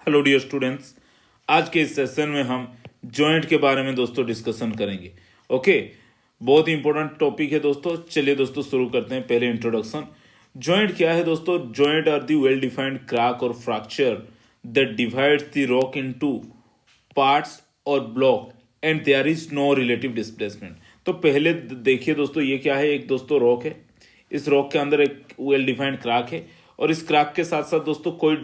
Hello dear students, आज के इस सेशन में हम जॉइंट के बारे में दोस्तों डिस्कशन करेंगे। ओके, बहुत ही इंपॉर्टेंट टॉपिक है दोस्तों। चलिए दोस्तों शुरू करते हैं। पहले इंट्रोडक्शन। जॉइंट क्या है दोस्तों? Joint are the well defined crack और fracture that divides the rock into parts और block and there is no relative displacement. तो पहले देखिए दोस्तों, ये क्या है? एक दोस्तों रॉक है। इस रॉक के अंदर एक वेल डिफाइंड क्रैक है और इस क्रैक के साथ साथ दोस्तों कोई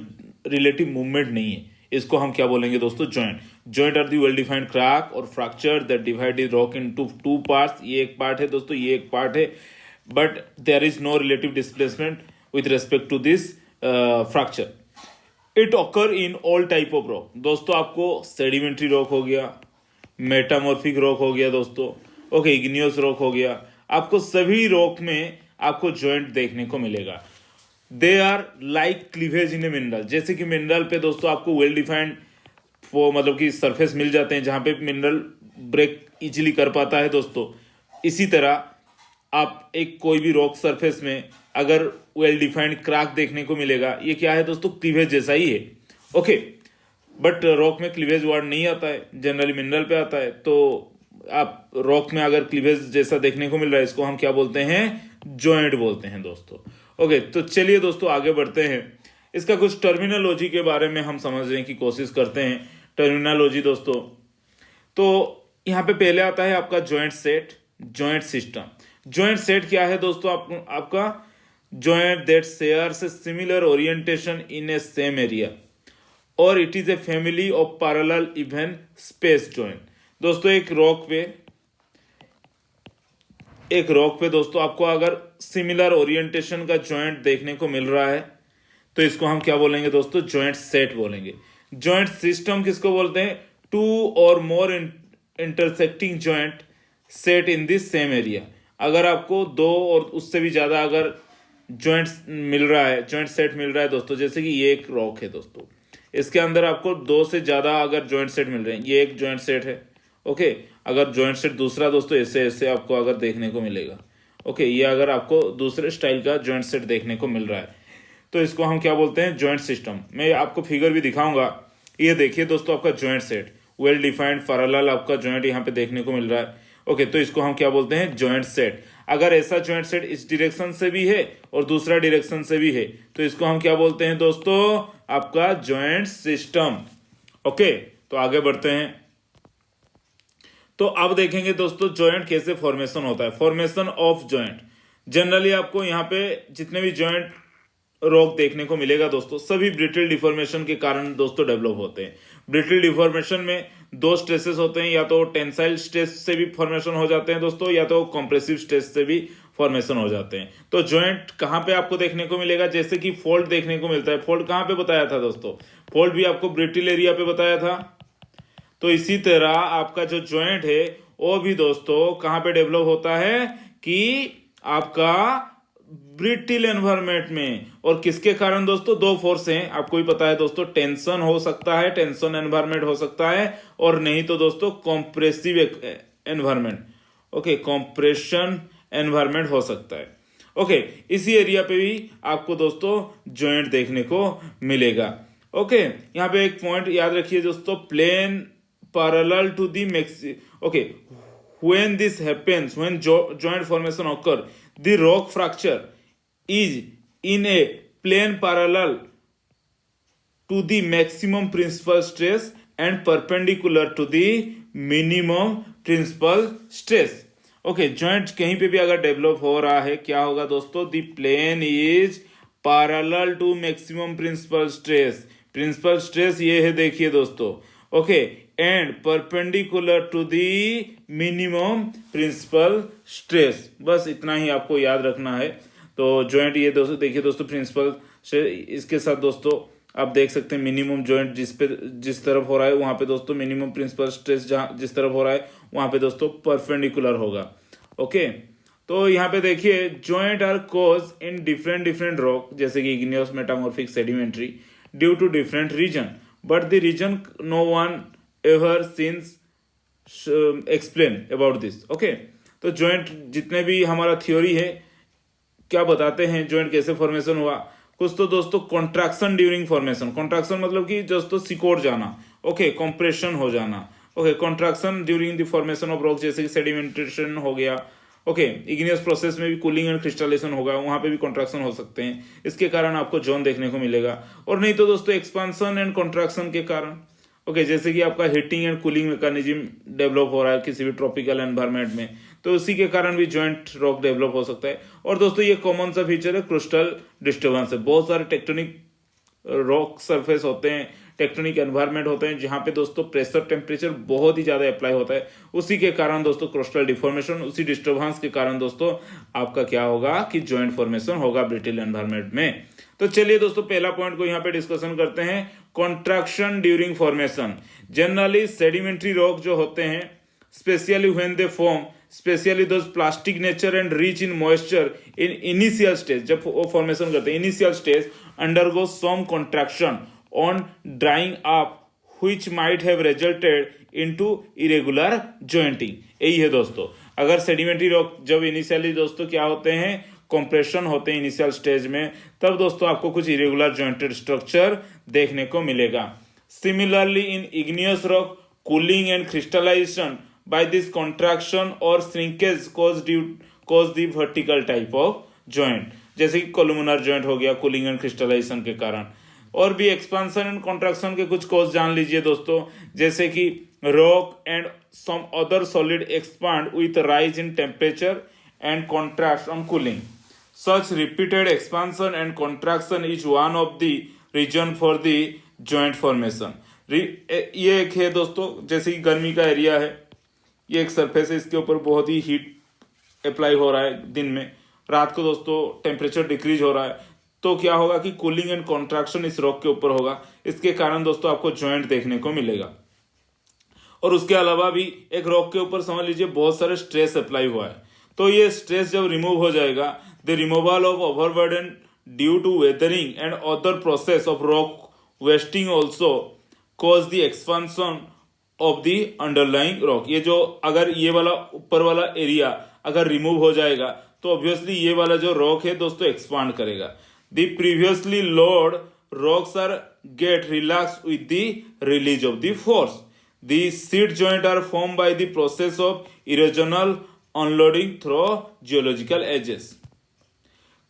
रिलेटिव मूवमेंट नहीं है। इसको हम क्या बोलेंगे दोस्तों? Joint. Joint are the well defined crack और fracture that divide the rock into two parts. ये एक पार्ट है दोस्तों, ये एक पार्ट है, but there is no relative displacement with respect to this fracture. It occur in all type of rock. दोस्तों आपको सेडिमेंट्री रॉक हो गया, मेटामॉर्फिक रॉक हो गया दोस्तों, ओके, इग्नियस रॉक हो गया। आपको सभी रॉक में आपको जॉइंट देखने को मिलेगा। They are like cleavage in a mineral. जैसे कि मिनरल पे दोस्तों आपको वेल डिफाइंड मतलब कि सरफेस मिल जाते हैं जहां पे मिनरल ब्रेक इजीली कर पाता है दोस्तों। इसी तरह आप एक कोई भी रॉक सरफेस में अगर वेल डिफाइंड क्रैक देखने को मिलेगा, ये क्या है दोस्तों? क्लीवेज जैसा ही है। ओके, बट रॉक में क्लीवेज वर्ड नहीं आता है, जनरली मिनरल पे आता है। तो आप रॉक में अगर क्लीवेज जैसा देखने को मिल रहा है, इसको हम क्या बोलते हैं? जॉइंट बोलते हैं दोस्तों। ओके, तो चलिए दोस्तों आगे बढ़ते हैं। इसका कुछ टर्मिनोलॉजी के बारे में हम समझने की कोशिश करते हैं। टर्मिनोलॉजी दोस्तों, तो यहाँ पे पहले आता है आपका joint set, joint system. Joint set क्या है दोस्तों? आपका joint that shares a similar orientation in a same area और it is a family of parallel even space joint. दोस्तों एक रॉक पे दोस्तों आपको अगर सिमिलर ओरिएंटेशन का जॉइंट देखने को मिल रहा है तो इसको हम क्या बोलेंगे दोस्तों? जॉइंट सेट बोलेंगे। जॉइंट सिस्टम किसको बोलते हैं? टू और more intersecting joint set in this same area. अगर आपको दो और उससे भी ज्यादा अगर जॉइंट मिल रहा है, जॉइंट सेट मिल रहा है दोस्तों, जैसे कि ये एक रॉक है दोस्तों, इसके अंदर आपको दो से ज्यादा अगर जॉइंट सेट मिल रहे हैं, ये एक जॉइंट सेट है। ओके, अगर जॉइंट सेट दूसरा दोस्तों ऐसे ऐसे आपको अगर देखने को मिलेगा। ओके, ये अगर आपको दूसरे स्टाइल का जॉइंट सेट देखने को मिल रहा है तो इसको हम क्या बोलते हैं? Joint system. मैं आपको फिगर भी दिखाऊंगा। ये देखिए दोस्तों, आपका joint set well defined parallel आपका जॉइंट यहाँ पे देखने को मिल रहा है। ओके, तो इसको हम क्या बोलते हैं? Joint set. अगर ऐसा जॉइंट सेट इस डायरेक्शन से भी है और दूसरा डायरेक्शन से भी है तो इसको हम क्या बोलते हैं दोस्तों? आपका जॉइंट सिस्टम। ओके, तो आगे बढ़ते हैं। तो अब देखेंगे दोस्तों जॉइंट कैसे फॉर्मेशन होता है। Formation of joint. जनरली आपको यहाँ पे जितने भी जॉइंट रॉक देखने को मिलेगा दोस्तों, सभी ब्रिटल डिफॉर्मेशन के कारण दोस्तों डेवलप होते हैं। ब्रिटल डिफॉर्मेशन में दो स्ट्रेसेस होते हैं, या तो टेंसाइल स्ट्रेस से भी फॉर्मेशन हो जाते हैं दोस्तों, या तो कंप्रेसिव स्ट्रेस से भी फॉर्मेशन हो जाते हैं। तो जॉइंट कहाँ पे आपको देखने को मिलेगा? जैसे कि फोल्ड देखने को मिलता है। फोल्ड कहाँ पे बताया था दोस्तों? फोल्ड भी आपको ब्रिटल एरिया पे बताया था। तो इसी तरह आपका जो जॉइंट है वो भी दोस्तों कहां पे डेवलप होता है? कि आपका ब्रिटिल एनवायरनमेंट में। और किसके कारण दोस्तों? दो फोर्स हैं, आपको भी पता है दोस्तों। टेंशन हो सकता है, टेंशन एनवायरनमेंट हो सकता है, और नहीं तो दोस्तों compressive environment. Okay, compression environment हो सकता है। ओके, इसी एरिया पे भी आपको दोस्तों जॉइंट देखने को मिलेगा। ओके, यहाँ पे एक पॉइंट याद रखिए दोस्तों, plane parallel to the okay, when this happens, when joint formation occur, the rock fracture is in a plane parallel to the maximum principal stress and perpendicular to the minimum principal stress. Okay, joint कहीं पे भी अगर develop हो रहा है, क्या होगा दोस्तों? The plane is parallel to maximum principal stress. Principal stress ये है, देखिए दोस्तों। Okay, and perpendicular to the minimum principal stress. बस इतना ही आपको याद रखना है। तो जॉइंट ये दोस्तों देखिए दोस्तों, प्रिंसिपल स्ट्रेस, इसके साथ दोस्तों आप देख सकते हैं मिनिमम जॉइंट जिस तरफ हो रहा है वहां पे दोस्तों मिनिमम प्रिंसिपल स्ट्रेस जिस तरफ हो रहा है वहां पे दोस्तों परपेंडिकुलर होगा। ओके, तो यहाँ पे देखिए joint are cause in different rock, जैसे कि igneous, metamorphic, sedimentary, due to different reason, but the reason no one ever since explain about this. Okay, तो जॉइंट जितने भी हमारा थ्योरी है क्या बताते हैं, जॉइंट कैसे फॉर्मेशन हुआ, कुछ तो दोस्तों कॉन्ट्रैक्शन ड्यूरिंग फॉर्मेशन, कॉन्ट्रैक्शन मतलब कि दोस्तों सिकोड़ जाना, ओके, कंप्रेशन हो जाना, okay, contraction during the formation of rock, जैसे कि सेडिमेंटेशन हो गया, ओके, इग्नियस प्रोसेस में भी कूलिंग एंड क्रिस्टलाइजेशन होगा, वहां पे भी कॉन्ट्रैक्शन हो सकते हैं, इसके कारण आपको जोन देखने को मिलेगा। और नहीं तो दोस्तों एक्सपांशन एंड कॉन्ट्रैक्शन के कारण, ओके, जैसे कि आपका heating and cooling mechanism develop हो रहा है किसी भी ट्रॉपिकल एनवायरनमेंट में, तो उसी के कारण भी जॉइंट रॉक डेवलप हो सकता है। और दोस्तों ये कॉमन सा फीचर है क्रिस्टल डिस्टर्बेंस है। बहुत सारे टेक्टोनिक रॉक सरफेस होते हैं, टेक्टोनिक एनवायरनमेंट होते हैं जहां पे दोस्तों प्रेशर टेम्परेचर बहुत ही ज्यादा अप्लाई होता है, उसी के कारण दोस्तों क्रिस्टल डिफॉर्मेशन, उसी डिस्टर्बेंस के कारण दोस्तों आपका क्या होगा कि जॉइंट फॉर्मेशन होगा ब्रिटल एनवायरनमेंट में। तो चलिए दोस्तों पहला पॉइंट को यहाँ पे डिस्कशन करते हैं, contraction during formation. Generally sedimentary rock जो होते हैं, especially when they form, especially those plastic nature and rich in moisture in initial stage, जब वो फॉर्मेशन करते हैं initial stage, undergo some contraction on drying up which might have resulted into irregular jointing. यही है दोस्तों, अगर sedimentary rock जब initially दोस्तों क्या होते हैं, कंप्रेशन होते हैं इनिशियल स्टेज में, तब दोस्तों आपको कुछ इरेगुलर जॉइंटेड स्ट्रक्चर देखने को मिलेगा। Similarly in igneous rock, cooling and crystallization by this contraction or shrinkage cause the vertical type of joint, जैसे कि कोलुमनर जॉइंट हो गया कूलिंग एंड क्रिस्टलाइजेशन के कारण। और भी एक्सपांशन एंड कॉन्ट्रैक्शन के कुछ कॉज जान लीजिए दोस्तों, जैसे कि rock and some other solid expand with rise in temperature and contract on cooling. Such repeated expansion and contraction is one of the reason for the joint formation. ये एक है दोस्तों, जैसे कि गर्मी का एरिया है, ये एक सरफेस है, इसके ऊपर बहुत ही हीट अप्लाई हो रहा है दिन में, रात को दोस्तों टेम्परेचर डिक्रीज हो रहा है, तो क्या होगा कि कूलिंग एंड कॉन्ट्रैक्शन इस रॉक के ऊपर होगा, इसके कारण दोस्तों आपको जॉइंट देखने को मिलेगा। और उसके अलावा भी एक रॉक के ऊपर समझ लीजिए बहुत सारे स्ट्रेस अप्लाई हुआ है, तो ये स्ट्रेस जब रिमूव हो जाएगा, the removal of overburden due to weathering and other process of rock wasting also cause the expansion of the underlying rock. ये जो अगर ये वाला ऊपर वाला एरिया अगर रिमूव हो जाएगा तो ऑब्वियसली ये वाला जो रॉक है दोस्तों एक्सपांड करेगा। The previously load rocks are get relax with the release of the force. The sheet joint are form by the process of erosional unloading through geological ages.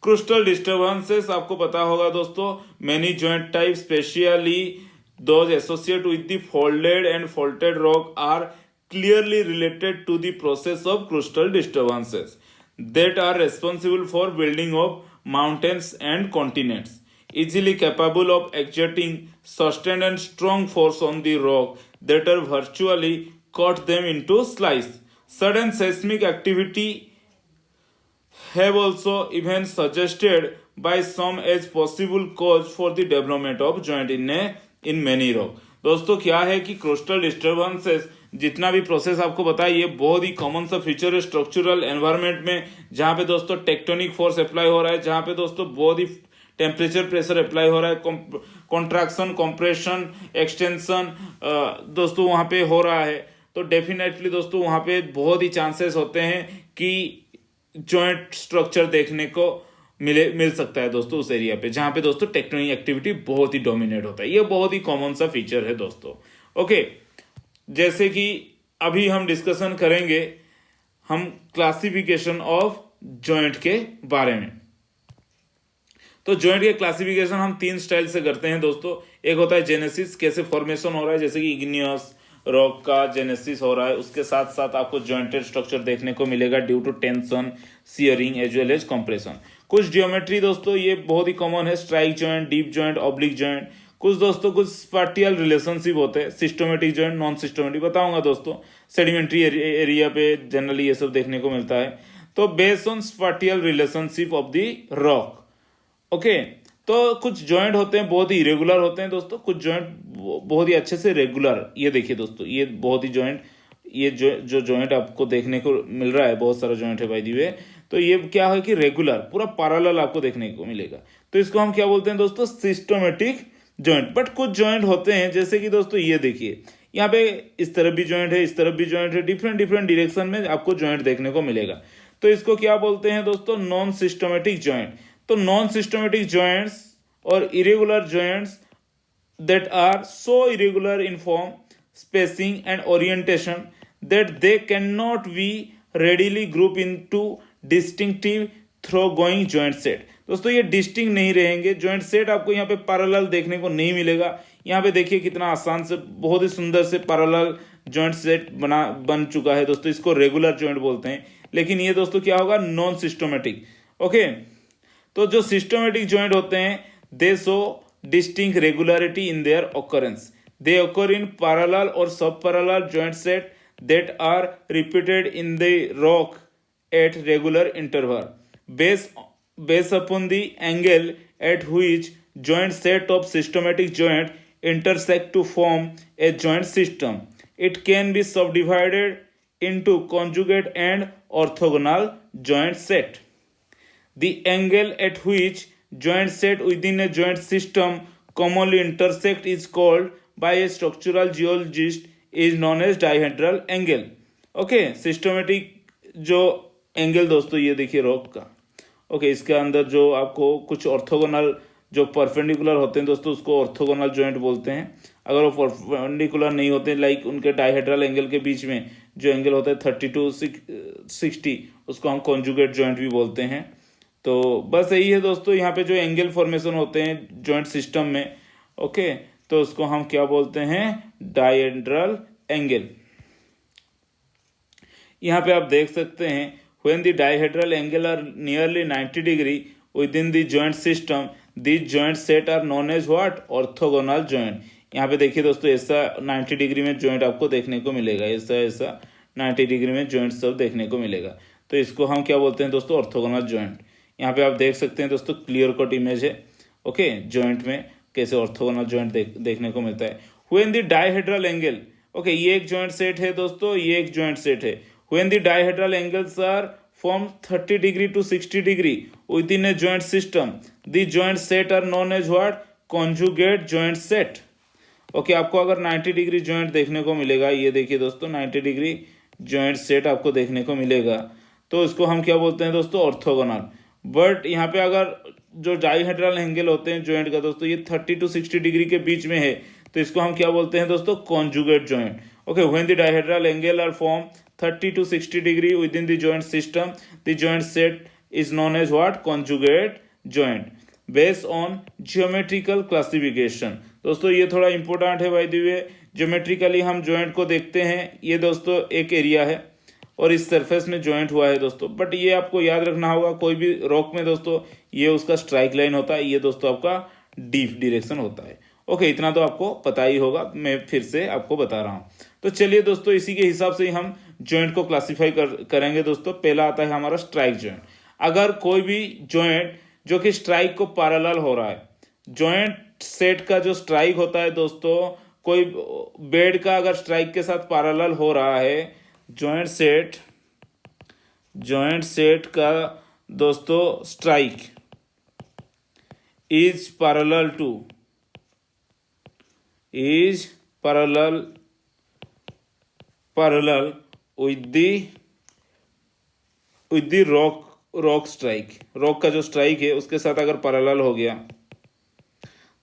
Crystal disturbances आपको पता होगा दोस्तों, many joint type especially those associated with the folded and faulted rock are clearly related to the process of crustal disturbances that are responsible for building of mountains and continents, easily capable of exerting sustained and strong force on the rock that are virtually cut them into slice. Sudden seismic activity have also even suggested by some as possible cause for the development of joint in many rock। दोस्तों क्या है कि crystal disturbances जितना भी process आपको बताया, ये बहुत ही कॉमन सा फीचर है स्ट्रक्चरल एनवायरनमेंट में, जहां पे दोस्तों टेक्टोनिक फोर्स अप्लाई हो रहा है, जहां पे दोस्तों बहुत ही टेम्परेचर प्रेशर अप्लाई हो रहा है, कॉन्ट्रैक्शन, कंप्रेशन, एक्सटेंशन दोस्तों वहां पे हो रहा है, तो डेफिनेटली दोस्तों वहां पे बहुत ही चांसेस होते हैं कि जॉइंट स्ट्रक्चर देखने को मिल सकता है दोस्तों उस एरिया पे जहां पे दोस्तों टेक्टोनिक एक्टिविटी बहुत ही डोमिनेट होता है। ये बहुत ही कॉमन सा फीचर है दोस्तों। ओके, जैसे कि अभी हम डिस्कशन करेंगे हम क्लासिफिकेशन ऑफ जॉइंट के बारे में। तो जॉइंट के क्लासिफिकेशन हम 3 स्टाइल से करते हैं दोस्तों। एक होता है जेनेसिस, कैसे फॉर्मेशन हो रहा है, जैसे कि इग्नियस रॉक का जेनेसिस हो रहा है, उसके साथ साथ आपको जॉइंटेड स्ट्रक्चर देखने को मिलेगा due to tension, shearing as well as compression. कुछ जियोमेट्री दोस्तों ये बहुत ही कॉमन है, strike joint, dip joint, oblique joint. कुछ दोस्तों कुछ स्पाटियल रिलेशनशिप होते हैं, सिस्टोमेटिक जॉइंट, नॉन सिस्टोमेटिक, बताऊंगा दोस्तों। सेडिमेंट्री एरिया पे जनरली ये सब देखने को मिलता है। तो based on spatial relationship of the rock, okay. तो कुछ जॉइंट होते हैं बहुत ही इरेगुलर होते हैं दोस्तों, कुछ जॉइंट बहुत ही अच्छे से रेगुलर। ये देखिए दोस्तों, ये बहुत ही जॉइंट, ये जो जॉइंट आपको देखने को मिल रहा है, बहुत सारा जॉइंट है बाय द वे, तो ये क्या है कि रेगुलर पूरा पैरेलल आपको देखने को मिलेगा, तो इसको हम क्या बोलते हैं दोस्तों, सिस्टोमेटिक जॉइंट। बट कुछ जॉइंट होते हैं जैसे कि दोस्तों ये देखिए, यहाँ पे इस तरफ भी जॉइंट है, इस तरफ भी जॉइंट है, डिफरेंट डायरेक्शन में आपको जॉइंट देखने को मिलेगा, तो इसको क्या बोलते हैं दोस्तों, नॉन सिस्टोमेटिक जॉइंट। तो नॉन सिस्टोमेटिक जॉइंट्स और irregular joints that are so irregular in form, spacing and orientation that they cannot be readily grouped into distinctive thoroughgoing joint set। दोस्तों ये डिस्टिंक्ट नहीं रहेंगे जॉइंट सेट, आपको यहाँ पे पैरेलल देखने को नहीं मिलेगा। यहाँ पे देखिए कितना आसान से, बहुत ही सुंदर से पैरेलल जॉइंट सेट बन चुका है दोस्तों, इसको रेगुलर जॉइंट बोलते हैं। लेकिन ये दोस्तों क्या होगा, नॉन सिस्टोमेटिक। ओके, तो जो सिस्टोमेटिक जॉइंट होते हैं they show distinct regularity in their occurrence, they occur in parallel और sub parallel joint set that are repeated in the rock at regular interval based upon the angle at which joint set of systematic joint intersect to form a joint system. It can be subdivided into conjugate and orthogonal joint set. The angle at which joint set within a joint system commonly intersect is called by a structural geologist is known as dihedral angle. Okay, systematic जो angle दोस्तों ये देखिए rock का, okay इसके अंदर जो आपको कुछ ऑर्थोगोनल जो परपेंडिकुलर होते हैं दोस्तों उसको ऑर्थोगोनल जॉइंट बोलते हैं। अगर वो परपेंडिकुलर नहीं होते, लाइक उनके डाइहेड्रल एंगल के बीच में जो एंगल होता है 30 to 60, उसको हम कॉन्जुगेट जॉइंट भी बोलते हैं। तो बस यही है दोस्तों, यहाँ पे जो एंगल फॉर्मेशन होते हैं जॉइंट सिस्टम में, ओके तो उसको हम क्या बोलते हैं, डाइहेड्रल एंगल। यहाँ पे आप देख सकते हैं when the dihedral angle are nearly 90 degree within the joint system, these joint set are known as what, orthogonal joint। यहाँ पे देखिए दोस्तों ऐसा 90 डिग्री में जॉइंट आपको देखने को मिलेगा, ऐसा 90 डिग्री में जॉइंट सब देखने को मिलेगा, तो इसको हम क्या बोलते हैं दोस्तों, ऑर्थोगोनल जॉइंट। यहाँ पे आप देख सकते हैं दोस्तों क्लियर कट इमेज है, ओके जॉइंट में कैसे ऑर्थोगोनल जॉइंट देखने को मिलता है। when the dihedral angle, okay ये एक जॉइंट सेट है दोस्तों, ये एक जॉइंट सेट है। when the dihedral angles are from 30 degree to 60 degree within a joint system, the joint set are known as what, conjugate joint set। Okay आपको अगर 90 degree joint देखने को मिलेगा, ये देखिए दोस्तों 90 डिग्री जॉइंट सेट आपको देखने को मिलेगा, तो इसको हम क्या बोलते हैं दोस्तों, ऑर्थोगोनल। बट यहाँ पे अगर जो डाइहेड्रल एंगल होते हैं जॉइंट का दोस्तों ये 30 to 60 डिग्री के बीच में है, तो इसको हम क्या बोलते हैं दोस्तों, conjugate joint. Okay when the dihedral angle are form 30 to 60 degree within the joint system, the joint set is known as what, conjugate joint based on geometrical classification। दोस्तों ये थोड़ा इंपॉर्टेंट है, बाय द वे ज्योमेट्रिकली हम joint को देखते हैं। ये दोस्तों एक एरिया है और इस सरफेस में जॉइंट हुआ है दोस्तों, बट ये आपको याद रखना होगा कोई भी रॉक में दोस्तों ये उसका स्ट्राइक लाइन होता है, ये दोस्तों आपका डीप डायरेक्शन होता है। ओके इतना तो आपको पता ही होगा, मैं फिर से आपको बता रहा हूँ। तो चलिए दोस्तों इसी के हिसाब से ही हम जॉइंट को क्लासिफाई करेंगे दोस्तों। पहला आता है हमारा स्ट्राइक जॉइंट। अगर कोई भी जॉइंट जो कि स्ट्राइक को पैरेलल हो रहा है, जॉइंट सेट का जो स्ट्राइक होता है दोस्तों, कोई बेड का अगर स्ट्राइक के साथ पैरेलल हो रहा है, जॉइंट सेट का दोस्तों strike is parallel with the rock strike, rock का जो स्ट्राइक है उसके साथ अगर पैरेलल हो गया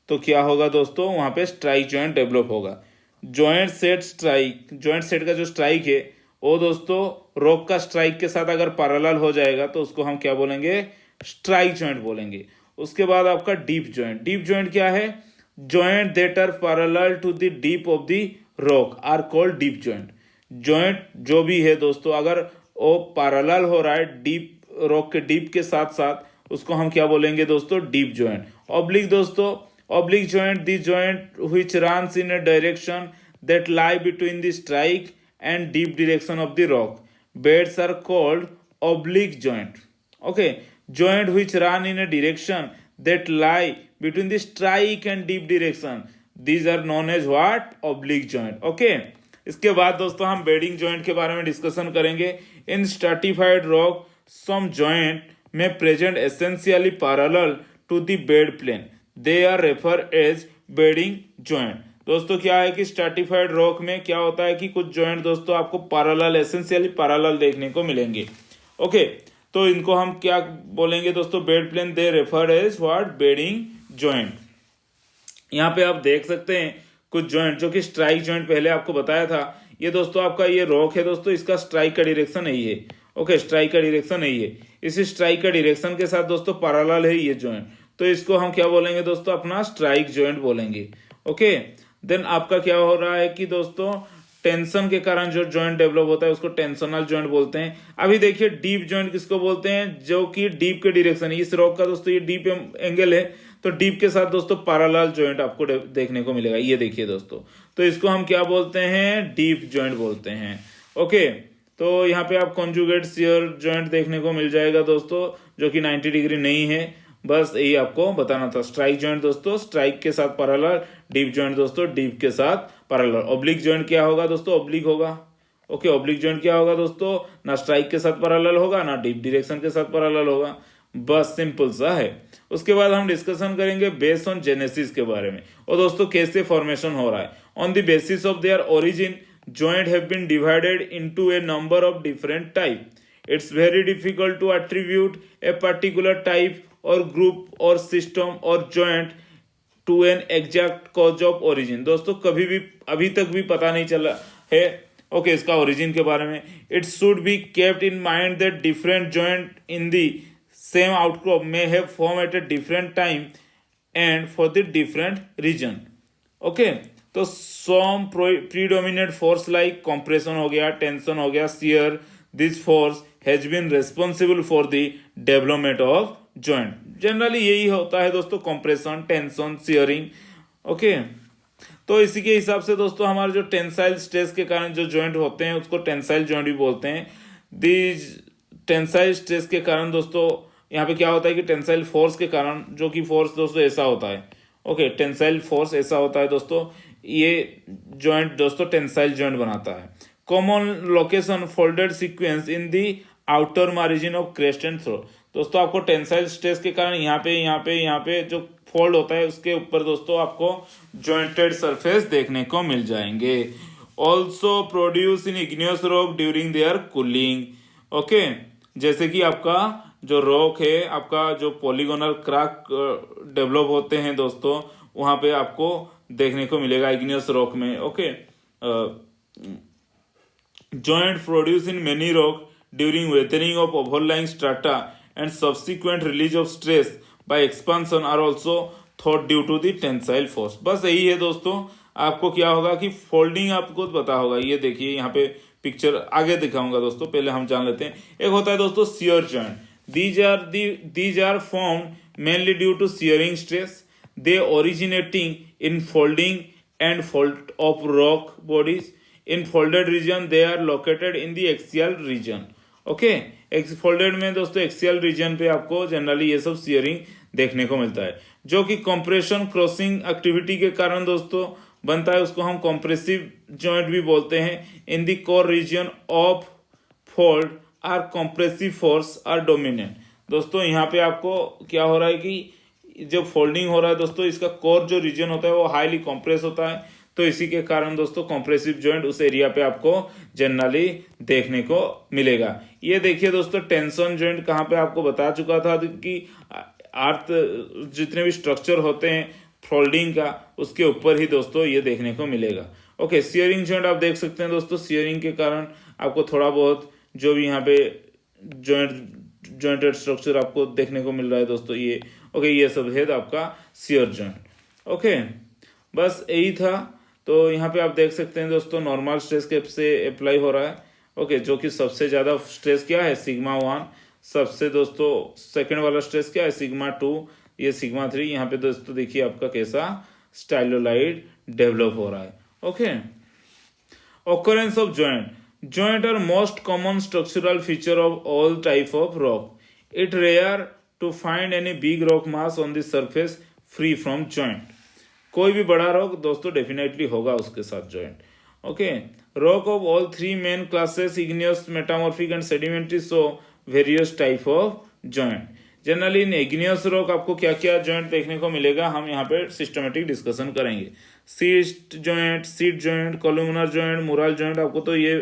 तो क्या होगा दोस्तों, वहां पे स्ट्राइक जॉइंट डेवलप होगा। जॉइंट सेट का जो स्ट्राइक है वो दोस्तों रॉक का स्ट्राइक के साथ अगर पैरेलल हो जाएगा तो उसको हम क्या बोलेंगे, स्ट्राइक जॉइंट बोलेंगे। उसके बाद आपका डीप जॉइंट क्या है, joint that are parallel to the dip of the rock are called dip joint. Joint जो भी है दोस्तों अगर वो पैरेलल हो रहा है डीप रॉक के डीप के साथ साथ, उसको हम क्या बोलेंगे दोस्तों, dip joint. Oblique joint, the joint which runs in a direction that lie between the strike and dip direction of the rock beds are called oblique joint. Okay joint which run in a direction that lie between the strike and dip direction, these are known as what, oblique joint. Okay इसके बाद दोस्तों हम bedding joint के बारे में discussion करेंगे। In stratified rock some joint में present essentially parallel to the bed plane, they are refer as bedding joint. दोस्तों क्या है कि स्ट्रैटिफाइड रॉक में क्या होता है कि कुछ जॉइंट दोस्तों आपको पैरेलल, एसेंशियली पैरेलल देखने को मिलेंगे। ओके तो इनको हम क्या बोलेंगे दोस्तों, bed plane, they refer as what, bedding joint. यहाँ पे आप देख सकते हैं कुछ जॉइंट, जो कि स्ट्राइक जॉइंट पहले आपको बताया था। ये दोस्तों आपका ये रॉक है दोस्तों, इसका स्ट्राइक का डायरेक्शन यही है। ओके, स्ट्राइक का डायरेक्शन यही है। इस स्ट्राइक का डायरेक्शन के साथ दोस्तों पैरेलल है ये जॉइंट, तो इसको हम क्या बोलेंगे दोस्तों, अपना स्ट्राइक जॉइंट बोलेंगे। ओके, देन आपका क्या हो रहा है कि दोस्तों टेंशन के कारण जो जॉइंट डेवलप होता है उसको टेंशनल जॉइंट बोलते हैं। अभी देखिए डीप जॉइंट किसको बोलते हैं, जो कि डीप के डायरेक्शन, इस रॉक का दोस्तों ये डीप एंगल है, तो डीप के साथ दोस्तों पैरेलल जॉइंट आपको देखने को मिलेगा। ये देखिए दोस्तों, तो इसको हम क्या बोलते हैं, डीप जॉइंट बोलते हैं। ओके, तो यहाँ पे आप कॉन्जुगेट शियर जॉइंट देखने को मिल जाएगा दोस्तों, जो कि 90 डिग्री नहीं है। बस यही आपको बताना था। स्ट्राइक जॉइंट दोस्तों स्ट्राइक के साथ पैरेलल, डीप जॉइंट दोस्तों डीप के साथ पैरेलल। ऑब्लिक जॉइंट क्या होगा दोस्तों, ऑब्लिक होगा। ओके, ऑब्लिक जॉइंट क्या होगा दोस्तों, ना स्ट्राइक के साथ पैरेलल होगा ना डीप डायरेक्शन के साथ पैरेलल होगा। बस सिंपल सा है। उसके बाद हम डिस्कशन करेंगे बेस्ड ऑन जेनेसिस के बारे में, और दोस्तों कैसे फॉर्मेशन हो रहा है। On the basis of their origin joint have been divided into a number of different type. It's very difficult to attribute a particular type or group or system or joint to an exact cause of origin. दोस्तों कभी भी अभी तक भी पता नहीं चला है ओके इसका ओरिजिन के बारे में। It should be kept in mind that different joint in the same outcrop may have formed at a different time and for the different region. Okay, तो some predominant force like compression हो गया, tension हो गया, shear, this force has been responsible for the development of joint. Generally यही होता है दोस्तों, compression, tension, shearing. Okay, तो इसी के हिसाब से दोस्तों हमारे जो टेंसाइल स्ट्रेस के कारण जो जॉइंट होते हैं उसको टेंसाइल जॉइंट भी बोलते हैं। दीज टेंसाइल स्ट्रेस के कारण दोस्तों यहाँ पे क्या होता है कि टेंसाइल फोर्स के कारण, जो कि फोर्स दोस्तों ऐसा होता है। ओके, टेंसाइल फोर्स ऐसा होता है दोस्तों, ये जॉइंट दोस्तों टेंसाइल जॉइंट बनाता है। Common location folded sequence in the outer margin of crest and trough. दोस्तों आपको टेंसाइल स्ट्रेस के कारण यहाँ पे जो फोल्ड होता है उसके ऊपर दोस्तों आपको जॉइंटेड सरफेस देखने को मिल जाएंगे। Also produce in igneous rock during their cooling. Okay, जैसे कि आपका जो रॉक है, आपका जो पॉलीगोनल क्रैक डेवलप होते हैं दोस्तों, वहां पे आपको देखने को मिलेगा इग्नियस रॉक में। Okay, joint produce in many rock during weathering of overlying strata and subsequent release of stress by expansion are also thought due to the tensile force. बस यही है दोस्तों, आपको क्या होगा कि फोल्डिंग आपको पता होगा। ये देखिए यहाँ पे पिक्चर आगे दिखाऊंगा दोस्तों, पहले हम जान लेते हैं। एक होता है दोस्तों shear joint. These are formed mainly due to shearing stress. They originating in folding and fold of rock bodies. In folded region, they are located in the axial region. Okay, folded में दोस्तों axial region पे आपको generally ये सब shearing देखने को मिलता है, जो कि compression crossing activity के कारण दोस्तों बनता है। उसको हम compressive joint भी बोलते हैं। In the core region of fold are compressive force are dominant. दोस्तों यहाँ पे आपको क्या हो रहा है कि जब फोल्डिंग हो रहा है दोस्तों, इसका कोर जो रीजन होता है वो हाईली कंप्रेस होता है, तो इसी के कारण दोस्तों कंप्रेसिव जॉइंट उस एरिया पे आपको जनरली देखने को मिलेगा। ये देखिए दोस्तों टेंशन जॉइंट कहाँ पे आपको बता चुका था कि अर्थ जितने भी स्ट्रक्चर होते हैं फोल्डिंग का, उसके ऊपर ही दोस्तों ये देखने को मिलेगा। ओके, शियरिंग जॉइंट आप देख सकते हैं दोस्तों, शियरिंग के कारण आपको थोड़ा बहुत जो भी यहाँ पे जॉइंटेड स्ट्रक्चर आपको देखने को मिल रहा है दोस्तों, ये ओके ये सब है आपका शियर जॉइंट। ओके, बस यही था। तो यहाँ पे आप देख सकते हैं दोस्तों नॉर्मल स्ट्रेस के से अप्लाई हो रहा है। ओके, जो कि सबसे ज्यादा स्ट्रेस क्या है सिग्मा 1, सबसे दोस्तों सेकंड वाला स्ट्रेस क्या है सिग्मा 2, ये सिग्मा 3। यहाँ पे दोस्तों देखिए आपका कैसा स्टाइलोलाइट डेवलप हो रहा है। Okay, occurrence of joint are most common structural feature of all type of rock. It rare to find any big rock mass on the surface free from joint. कोई भी बड़ा रॉक दोस्तों डेफिनेटली होगा उसके साथ joint. Okay, rock of all three main classes igneous, metamorphic and sedimentary so various type of joint. Generally in igneous rock आपको क्या क्या जॉइंट देखने को मिलेगा, हम यहाँ पे सिस्टमेटिक डिस्कशन करेंगे। सीट जॉइंट, कॉलमनर जॉइंट, मुरल जॉइंट, आपको तो ये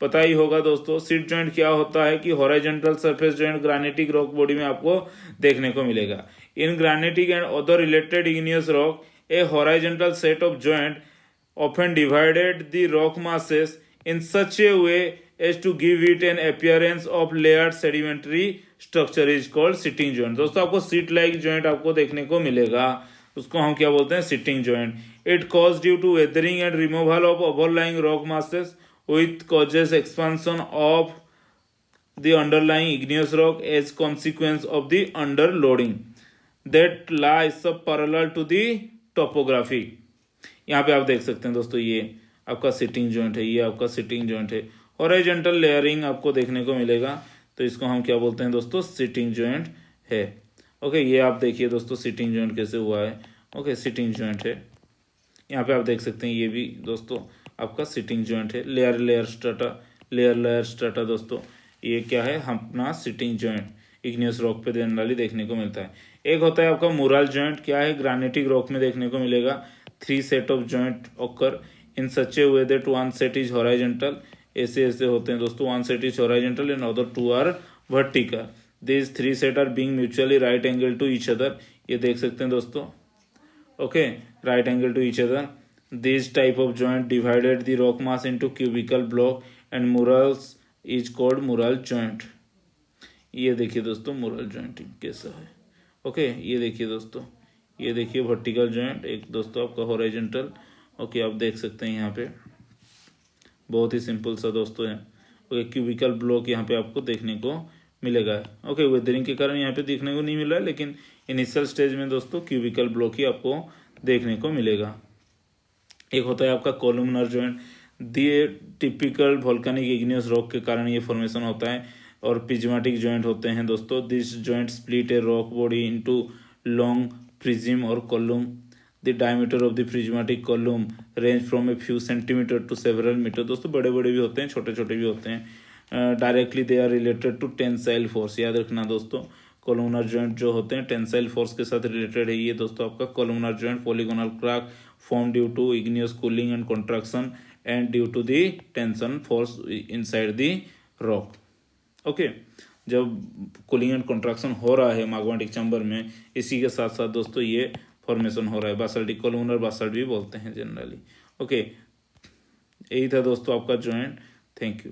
पता ही होगा दोस्तों। सीट जॉइंट क्या होता है कि horizontal surface joint granitic rock body में आपको देखने को मिलेगा। In granitic and other related igneous rock a horizontal set of joint often divided the rock masses in such a way as to give it an appearance of layered sedimentary structure is called sitting joint। दोस्तों आपको seat like joint आपको देखने को मिलेगा, उसको हम क्या बोलते हैं, sheeting joint. It cause due to weathering and removal of overlying rock masses which causes expansion of the underlying igneous rock as consequence of the underloading that lies subparallel to the topography। यहाँ पे आप देख सकते हैं दोस्तों, ये आपका sitting joint है, ये आपका सिटिंग जॉइंट है। हॉरिजॉन्टल लेयरिंग आपको देखने को मिलेगा, तो इसको हम क्या बोलते हैं दोस्तों, सिटिंग जॉइंट है। ओके, ये आप देखिए दोस्तों सिटिंग जॉइंट कैसे हुआ है। ओके, सिटिंग जॉइंट है, यहाँ पे आप देख सकते हैं, ये भी दोस्तों आपका सिटिंग जॉइंट है। लेयर लेयर स्ट्राटा दोस्तों, ये क्या है, अपना सिटिंग जॉइंट इग्नियस रॉक पे जनरली देखने को मिलता है। एक होता है आपका मुरल जॉइंट, क्या है, ग्रेनाइटिक रॉक में देखने को मिलेगा। 3 set of joint occur in such a way that one set is horizontal। ऐसे ऐसे होते हैं दोस्तों, one set is horizontal and other 2 are vertical। These 3 set are being mutually right angle to each other। ये देख सकते हैं दोस्तों, okay, right angle to each other। This type of joint divided the rock mass into cubical block and murals is called mural joint। ये देखिए दोस्तों मुरल jointing कैसा है। ओके, ये देखिए दोस्तों, ये देखिए वर्टिकल जॉइंट, एक दोस्तों आपका हॉरिजॉन्टल। ओके, आप देख सकते हैं यहाँ पे बहुत ही सिंपल सा दोस्तों है। ओके, क्यूबिकल ब्लॉक यहाँ पे आपको देखने को मिलेगा। ओके, वेदरिंग के कारण यहाँ पे देखने को नहीं मिल रहा है, लेकिन इनिशियल स्टेज में दोस्तों क्यूबिकल ब्लॉक ही आपको देखने को मिलेगा। एक होता है आपका कॉलमनर जॉइंट, दी टिपिकल वोल्केनिक इग्नियस रॉक के कारण ये फॉर्मेशन होता है। और प्रिज्मेटिक जॉइंट होते हैं दोस्तों, this joint split a rock body into long prism or column। The diameter of the prismatic column range from a few centimeter to several meter। दोस्तों बड़े बड़े भी होते हैं, छोटे छोटे भी होते हैं। Directly they are related to tensile force. याद रखना दोस्तों, कोलुमनर जॉइंट जो होते हैं टेंसाइल फोर्स के साथ रिलेटेड है। ये दोस्तों आपका columnar joint polygonal crack form due to igneous cooling and contraction and due to the tension force inside the rock. Okay, जब कूलिंग एंड कंट्रैक्शन हो रहा है मैग्मेटिक चैम्बर में, इसी के साथ साथ दोस्तों ये फॉर्मेशन हो रहा है। बासाल्टिक कोलुमनर बासाल्ट भी बोलते हैं जनरली। ओके, यही था दोस्तों आपका जॉइंट। Thank you.